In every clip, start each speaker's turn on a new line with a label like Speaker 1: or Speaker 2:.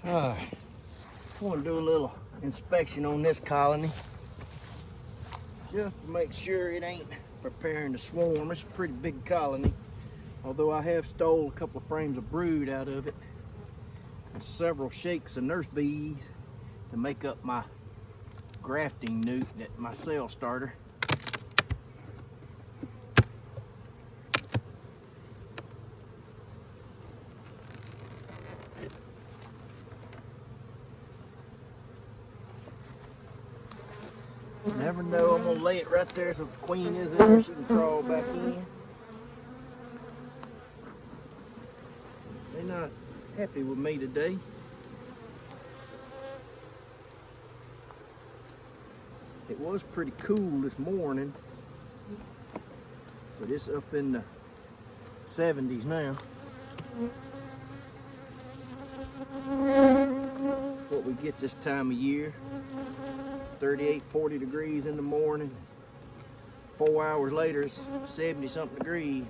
Speaker 1: I want to do a little inspection on this colony just to make sure it ain't preparing to swarm. It's a pretty big colony, although I have stole a couple of frames of brood out of it and several shakes of nurse bees to make up my grafting newt, my cell starter. Never know, I'm gonna lay it right there so the queen is in there, she can crawl back in. They're not happy with me today. It was pretty cool this morning, but it's up in the 70s now. What we get this time of year. 38, 40 degrees in the morning. 4 hours later, it's 70 something degrees.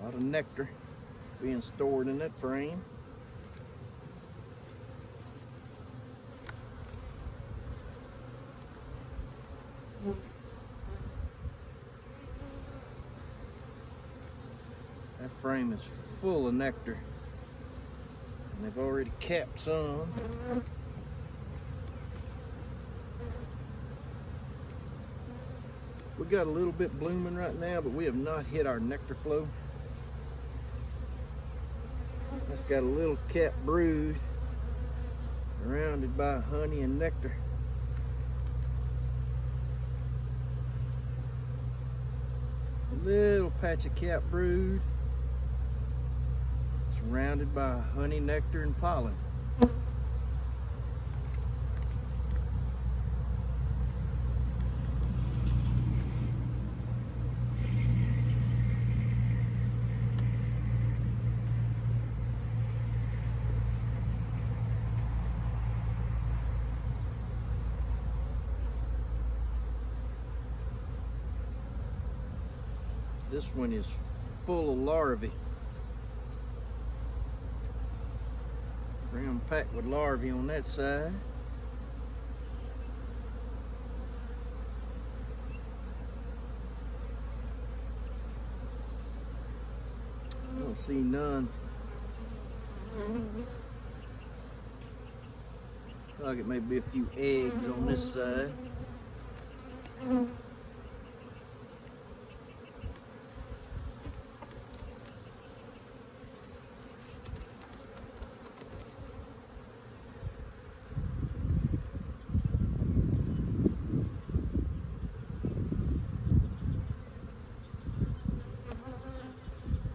Speaker 1: A lot of nectar being stored in that frame. That frame is full of nectar, and they've already capped some. We got a little bit blooming right now, but we have not hit our nectar flow. That's got a little capped brood surrounded by honey and nectar. A little patch of capped brood surrounded by honey, nectar, and pollen. This one is full of larvae. Round packed with larvae on that side. I don't see none. Looks like it may be a few eggs on this side.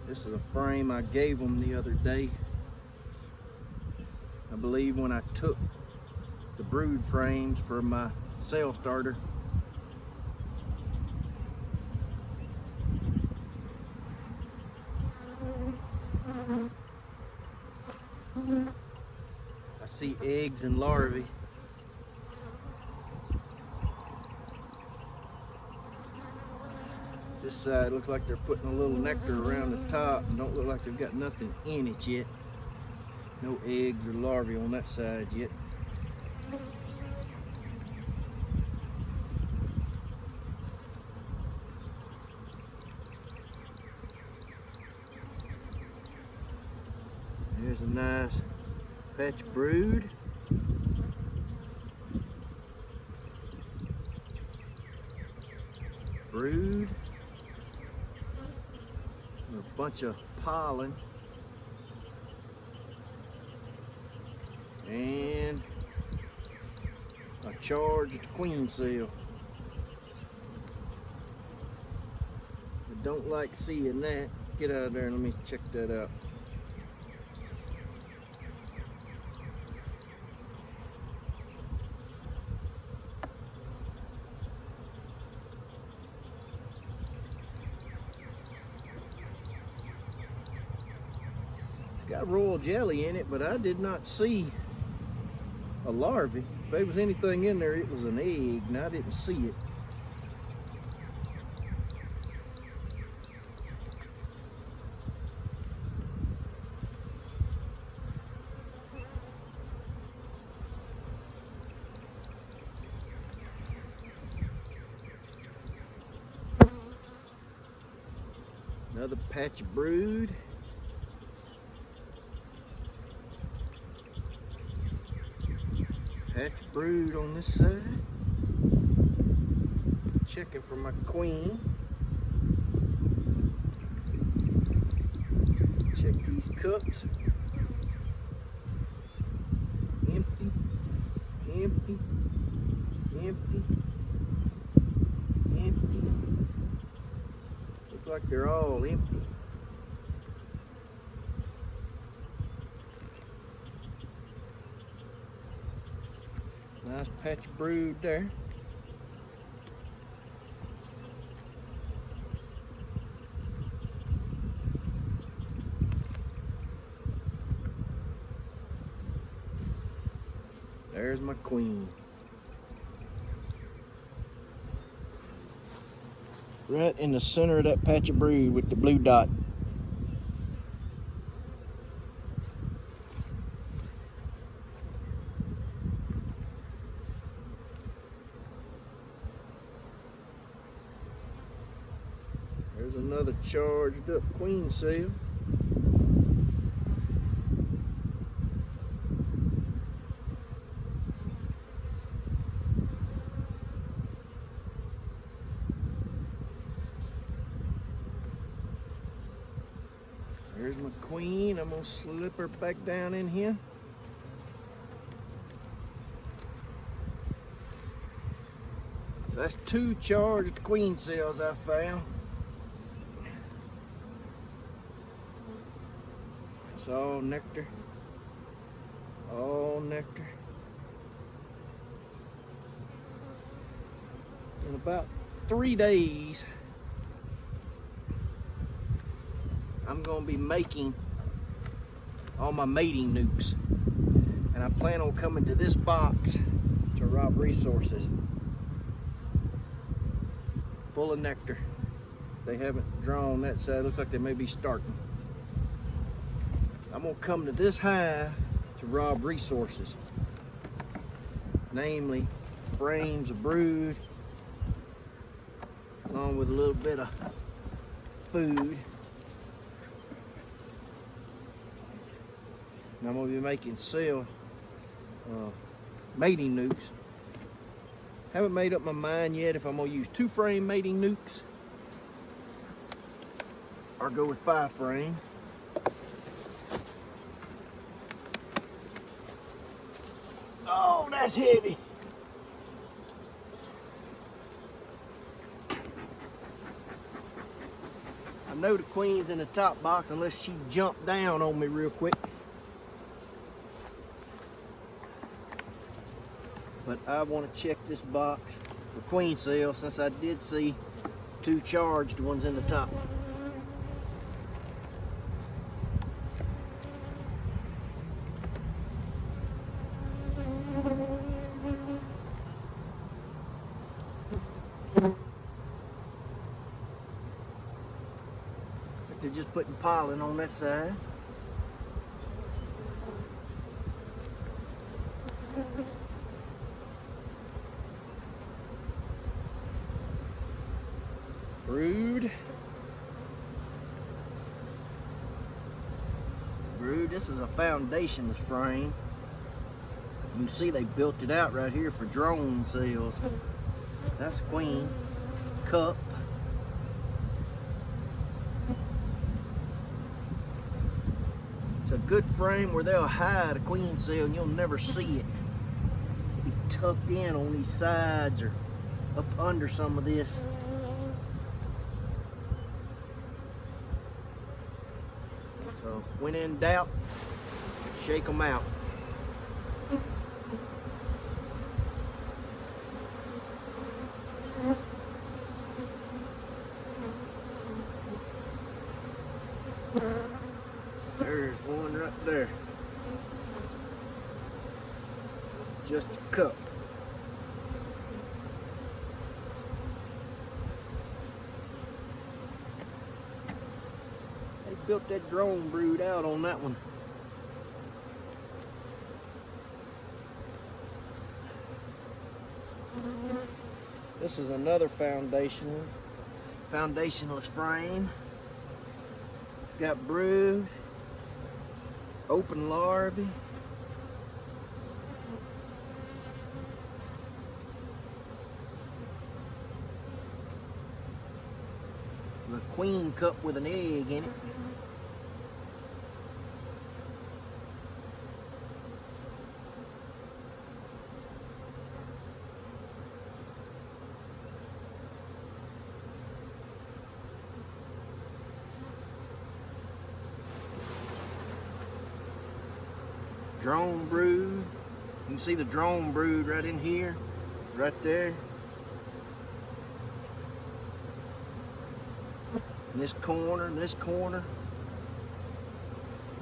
Speaker 1: This is a frame I gave them the other day. I believe when I took the brood frames for my cell starter. I see eggs and larvae. This side looks like they're putting a little nectar around the top and don't look like they've got nothing in it yet. No eggs or larvae on that side yet. There's a nice patch of brood. Brood. A bunch of pollen. And a charged queen cell. I don't like seeing that. Get out of there and let me check that out. It's got royal jelly in it, but I did not see a larvae. If there was anything in there, it was an egg, and I didn't see it. Another patch of brood. Patch of brood on this side. Checking for my queen. Check these cups. Empty, empty, empty, empty. Look like they're all empty. Nice patch of brood there. There's my queen. Right in the center of that patch of brood with the blue dot. There's another charged up queen cell. There's my queen. I'm gonna slip her back down in here. So that's 2 charged queen cells I found. It's all nectar. All nectar. In about 3 days, I'm going to be making all my mating nukes, and I plan on coming to this box to Rob Resources full of nectar. They haven't drawn that side. Looks like they may be starting. I'm going to come to this hive to Rob Resources, namely frames of brood along with a little bit of food. And I'm going to be making cell mating nukes. Haven't made up my mind yet if I'm going to use 2-frame mating nukes or go with 5-frame. Oh, that's heavy. I know the queen's in the top box unless she jumped down on me real quick. But I want to check this box for queen cell since I did see 2 charged ones in the top. But they're just putting pollen on that side. Brood. Brood, this is a foundationless frame. You can see they built it out right here for drone cells. That's queen. Cup. It's a good frame where they'll hide a queen cell and you'll never see it. It'll be tucked in on these sides or up under some of this. So when in doubt, shake them out. There's one right there. Just a cup. They built that drone brood out on that one. This is another foundationless frame. Got brood, open larvae. The queen cup with an egg in it. Drone brood. You can see the drone brood right in here, right there. In this corner, and this corner.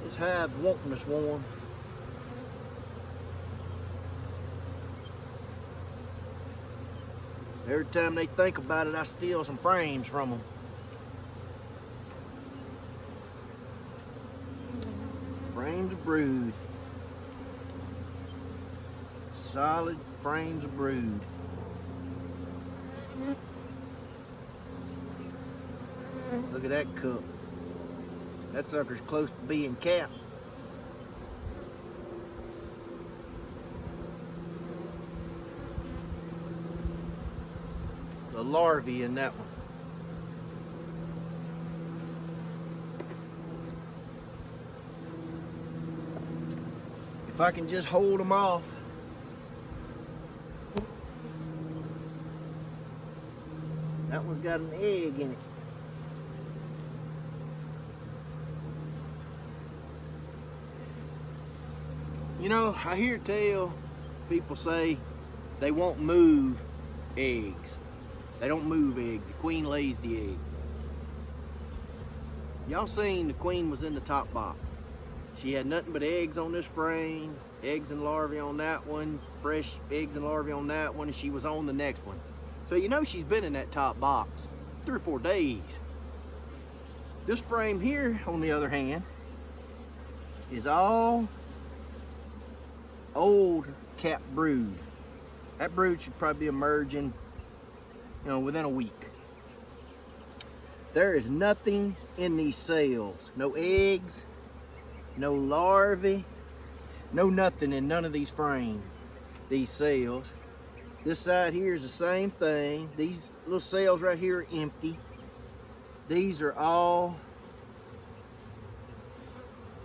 Speaker 1: This hive wanting to swarm. Every time they think about it, I steal some frames from them. Frames of brood. Solid frames of brood. Look at that cup. That sucker's close to being capped. The larvae in that one. If I can just hold them off. That one's got an egg in it. You know, I hear tell people say they won't move eggs. They don't move eggs. The queen lays the egg. Y'all seen the queen was in the top box. She had nothing but eggs on this frame, eggs and larvae on that one, fresh eggs and larvae on that one, and she was on the next one. So you know she's been in that top box 3 or 4 days. This frame here, on the other hand, is all old capped brood. That brood should probably be emerging, you know, within a week. There is nothing in these cells. No eggs, no larvae, no nothing in none of these frames, these cells. This side here is the same thing. These little cells right here are empty. These are all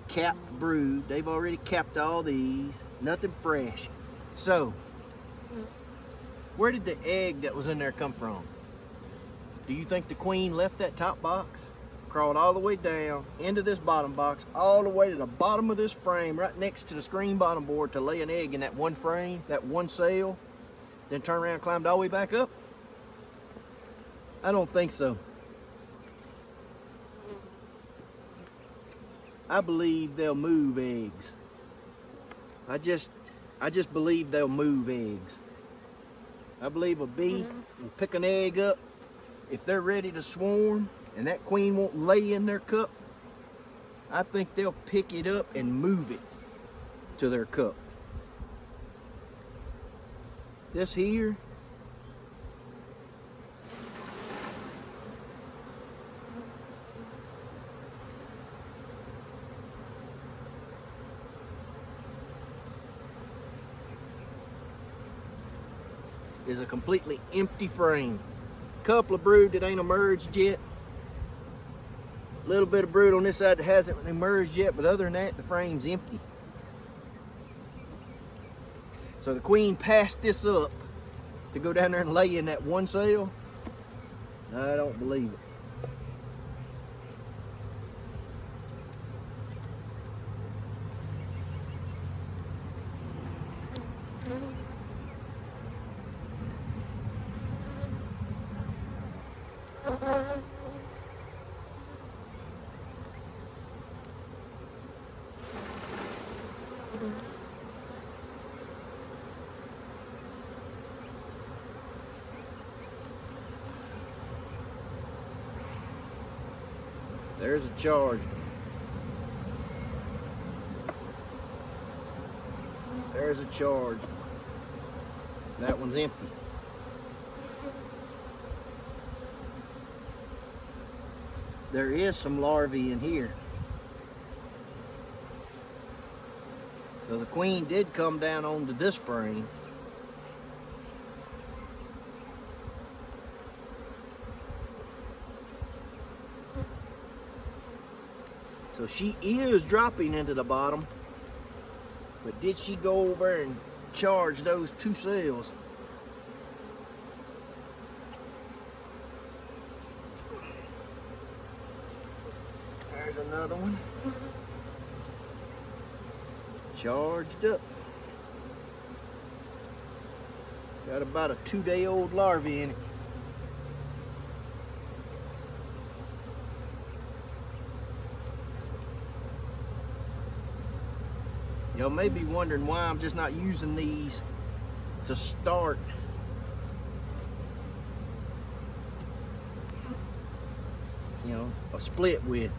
Speaker 1: capped brood. They've already capped all these. Nothing fresh. So, where did the egg that was in there come from? Do you think the queen left that top box, crawled all the way down into this bottom box, all the way to the bottom of this frame, right next to the screen bottom board to lay an egg in that one frame, that one cell, then turn around and climbed all the way back up? I don't think so. I believe they'll move eggs. I just believe they'll move eggs. I believe a bee will pick an egg up if they're ready to swarm and that queen won't lay in their cup. I think they'll pick it up and move it to their cup. This here is a completely empty frame. Couple of brood that ain't emerged yet. A little bit of brood on this side that hasn't emerged yet, but other than that, the frame's empty. So the queen passed this up to go down there and lay in that one cell. I don't believe it. There's a charge. There's a charge. That one's empty. There is some larvae in here. So the queen did come down onto this frame. So she is dropping into the bottom, but did she go over and charge those two cells? There's another one. Charged up. Got about a 2-day-old larvae in it. Y'all may be wondering why I'm just not using these to start. You know, a split with.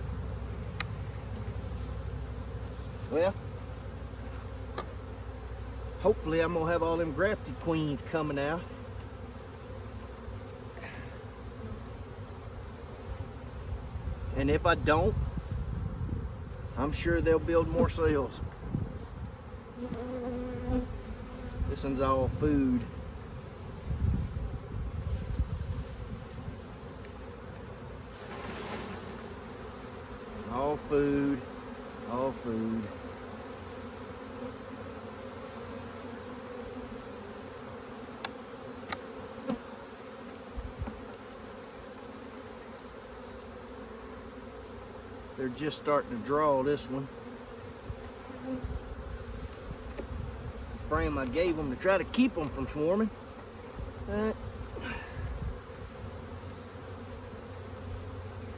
Speaker 1: Well, hopefully I'm gonna have all them grafted queens coming out. And if I don't, I'm sure they'll build more cells. This one's all food. All food, all food. They're just starting to draw this one. Frame I gave them to try to keep them from swarming.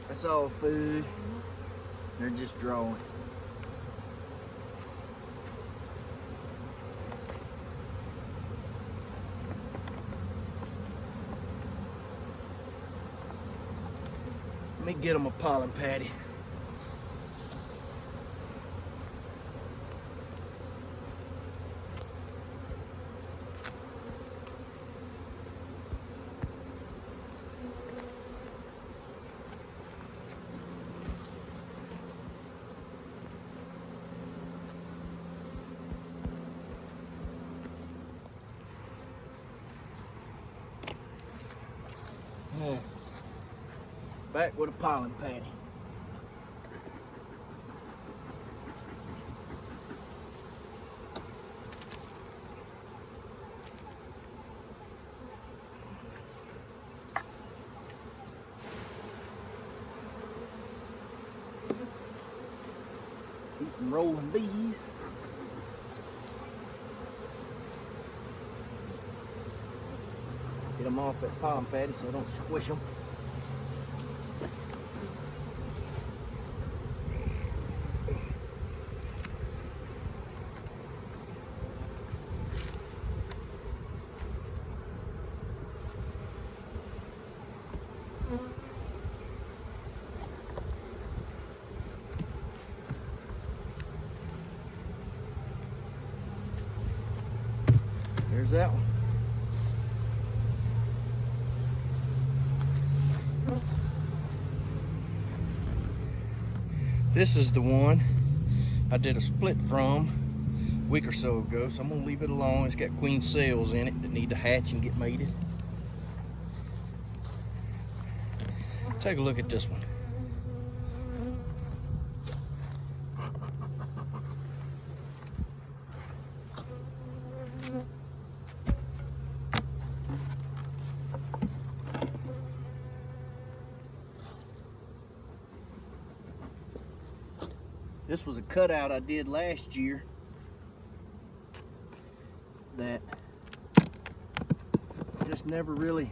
Speaker 1: That's all food. They're just drawing. Let me get them a pollen patty. Back with a pollen patty. Keep them rolling bees. Get them off that pollen patty so I don't squish them. There's that one. This is the one I did a split from a week or so ago, so I'm gonna leave it alone. It's got queen cells in it that need to hatch and get mated. Take a look at this one. This was a cutout I did last year that just never really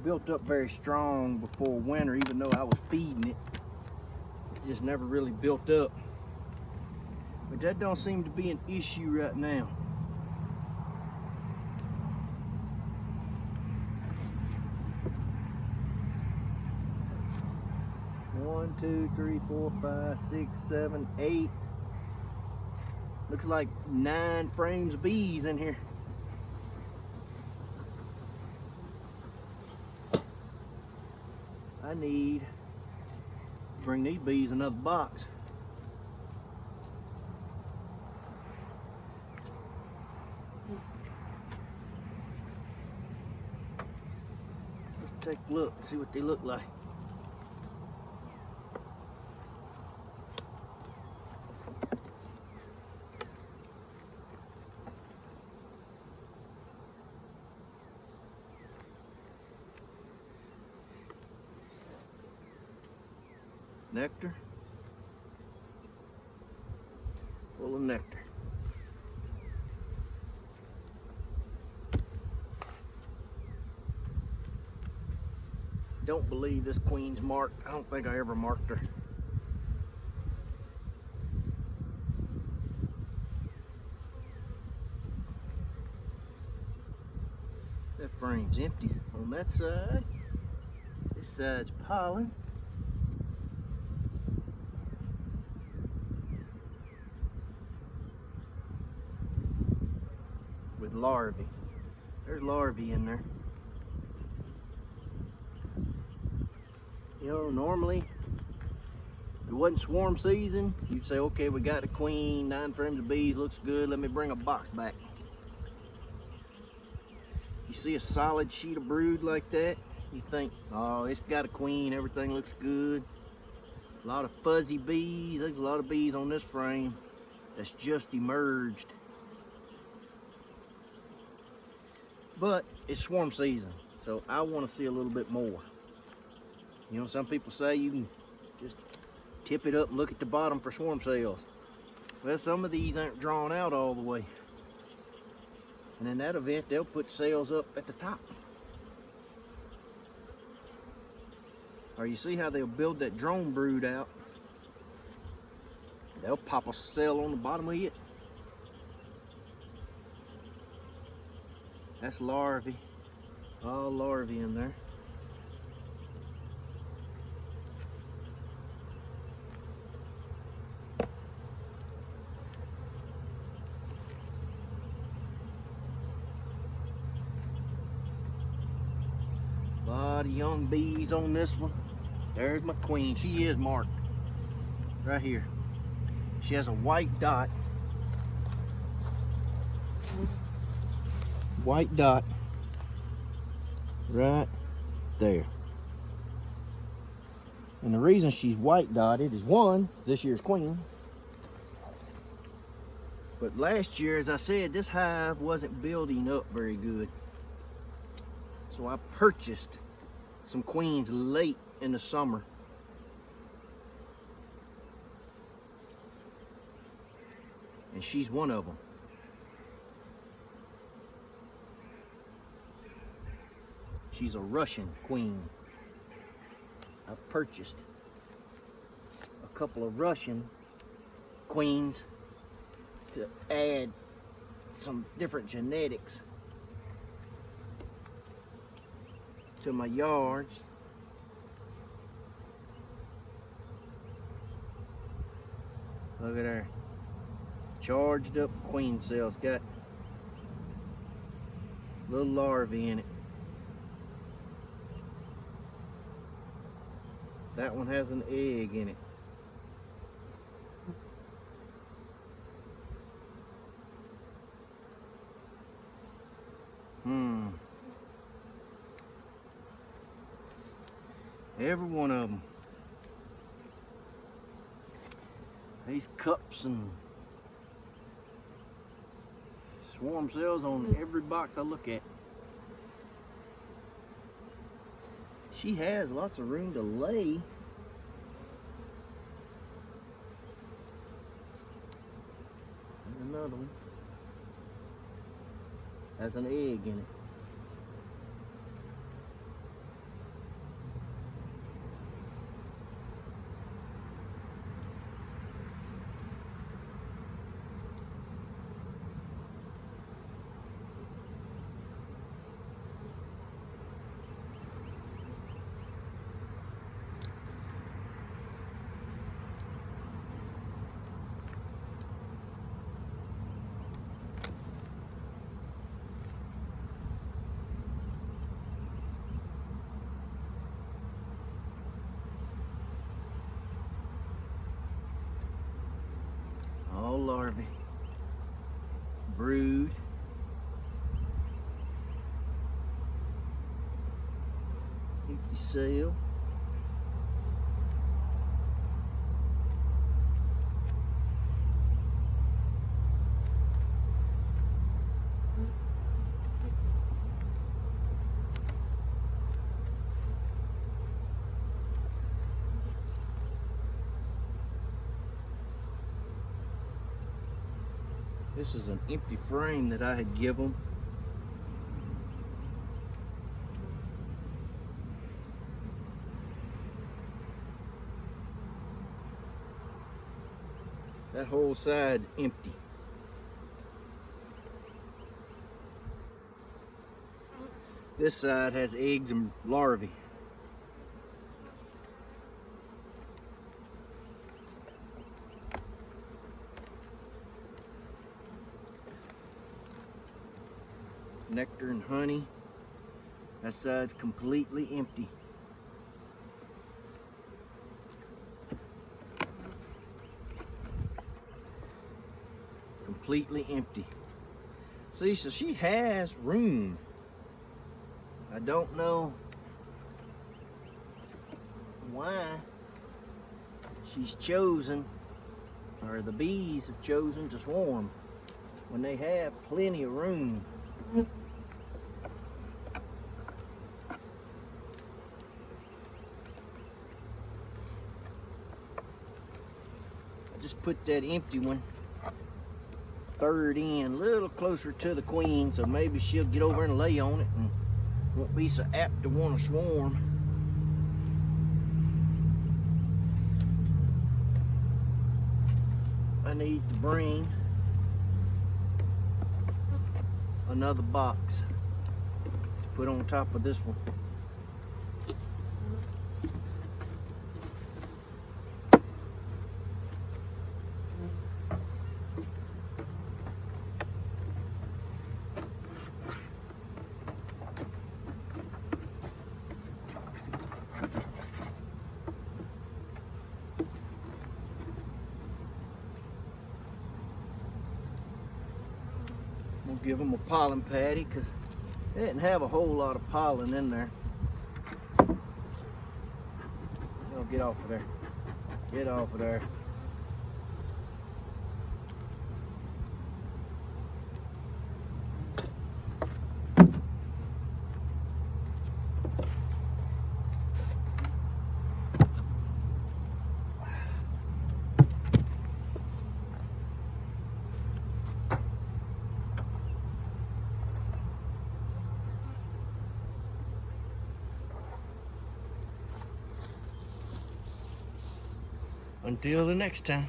Speaker 1: built up very strong before winter, even though I was feeding it. It just never really built up. But But that don't seem to be an issue right now. One, two, three, four, 5, 6, 7, 8. Looks like 9 frames of bees in here. I need to bring these bees another box. Let's take a look and see what they look like. Nectar, full of nectar. Don't believe this queen's marked. I don't think I ever marked her. That frame's empty on that side. This side's pollen. With larvae. There's larvae in there. You know, normally, if it wasn't swarm season, you'd say, okay, we got a queen, 9 frames of bees, looks good, let me bring a box back. You see a solid sheet of brood like that, you think, oh, it's got a queen, everything looks good. A lot of fuzzy bees, there's a lot of bees on this frame that's just emerged. But it's swarm season, so I want to see a little bit more. You know, some people say you can just tip it up and look at the bottom for swarm cells. Well, some of these aren't drawn out all the way. And in that event, they'll put cells up at the top. Or you see how they'll build that drone brood out. They'll pop a cell on the bottom of it. That's larvae. All larvae in there. A lot of young bees on this one. There's my queen. She is marked right here. She has a white dot. White dot right there. And the reason she's white dotted is, one, this year's queen. But last year, as I said, this hive wasn't building up very good. So I purchased some queens late in the summer. And she's one of them. She's a Russian queen. I purchased a couple of Russian queens to add some different genetics to my yards. Look at her. Charged up queen cells. Got little larvae in it. That one has an egg in it. Every one of them. These cups and swarm cells on every box I look at. She has lots of room to lay. There's another one. Has an egg in it. all larvae. Brood. Empty cell. This is an empty frame that I had given. That whole side's empty. This side has eggs and larvae. Nectar and honey. That side's completely empty. Completely empty. See, so she has room. I don't know why she's chosen, or the bees have chosen to swarm when they have plenty of room. I just put that empty one third in, a little closer to the queen, so maybe she'll get over and lay on it and won't be so apt to want to swarm. I need to bring another box to put on top of this one. We'll give them a pollen patty because they didn't have a whole lot of pollen in there. Oh, get off of there. Get off of there. Until the next time.